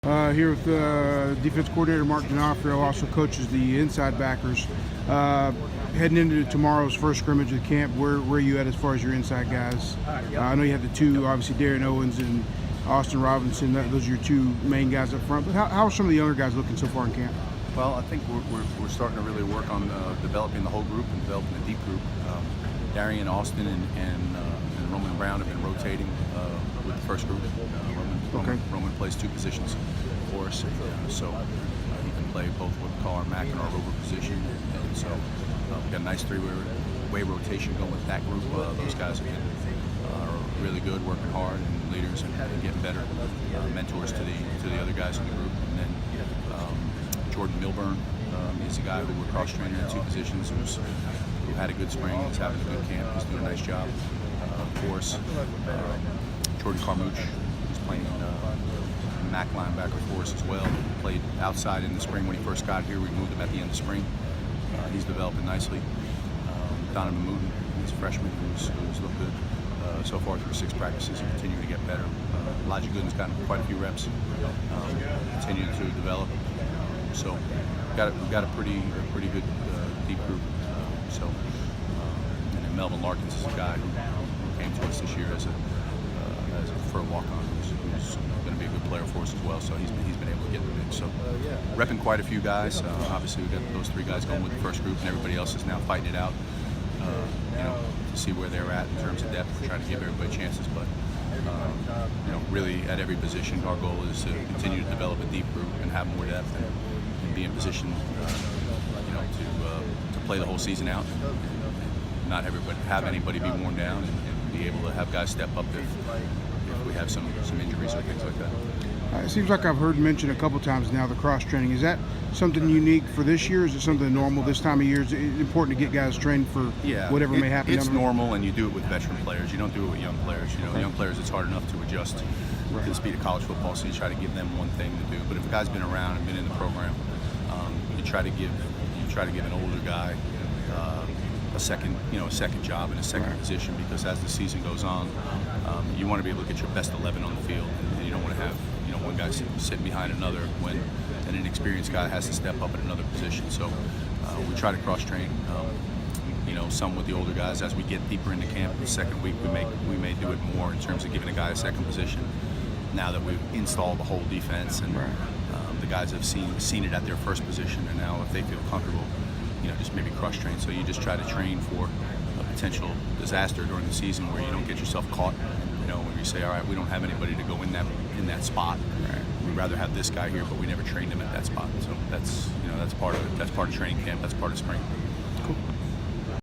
Here with defense coordinator Mark D'Onofrio, also coaches the inside backers. Heading into tomorrow's first scrimmage of the camp, where are you at as far as your inside guys? I know you have the two, obviously Darren Owens and Austin Robinson. Those are your two main guys up front. But how are some of the younger guys looking so far in camp? Well, I think we're starting to really work on developing the whole group and developing the deep group. Darian, Austin, and Roman Brown have been rotating with the first group. Roman plays two positions for us, so he can play both what we call our MAC and our rover position. And so we've got a nice three-way rotation going with that group. Those guys have been really good, working hard, and leaders, and getting better, mentors to the other guys in the group. And then Jordan Milburn, he's a guy who we're cross-training in two positions, who had a good spring. He's having a good camp. He's doing a nice job for us. Jordan Carmouche, who's playing MAC linebacker for us as well. Played outside in the spring when he first got here. We moved him at the end of spring. He's developing nicely. Donovan Mooten, he's a freshman who's looked good so far through 6 practices and continuing to get better. Elijah Gooden's gotten quite a few reps, continuing to develop. So we've got a pretty good deep group. And then Melvin Larkins is a guy who came to us this year as a for a walk-on, who's going to be a good player for us as well. So he's been able to get in the mix. So repping quite a few guys. Obviously we've got those 3 guys going with the first group, and everybody else is now fighting it out. To see where they're at in terms of depth. We're trying to give everybody chances, but really at every position, our goal is to continue to develop a deep group and have more depth and be in position, to play the whole season out. And not have anybody be worn down, and be able to have guys step up if we have some injuries or things like that. It seems like I've heard mentioned a couple times now the cross-training. Is that something unique for this year? Is it something normal this time of year? Is it important to get guys trained for whatever may happen? It's normal, and you do it with veteran players. You don't do it with young players. Young players, it's hard enough to adjust to the speed of college football, so you try to give them one thing to do. But if a guy's been around and been in the program, you try to give an older guy a second job in a second position, because as the season goes on, you want to be able to get your best 11 on the field, and you don't want to have one guy sitting behind another when an inexperienced guy has to step up in another position. So we try to cross-train, some with the older guys. As we get deeper into camp, the second week we may do it more in terms of giving a guy a second position. Now that we've installed the whole defense, and the guys have seen it at their first position, and now if they feel comfortable, just maybe cross-train. So you just try to train for a potential disaster during the season where you don't get yourself caught. When you say, all right, we don't have anybody to go in that spot. We'd rather have this guy here, but we never trained him at that spot. So that's part of it. That's part of training camp. That's part of spring. Cool.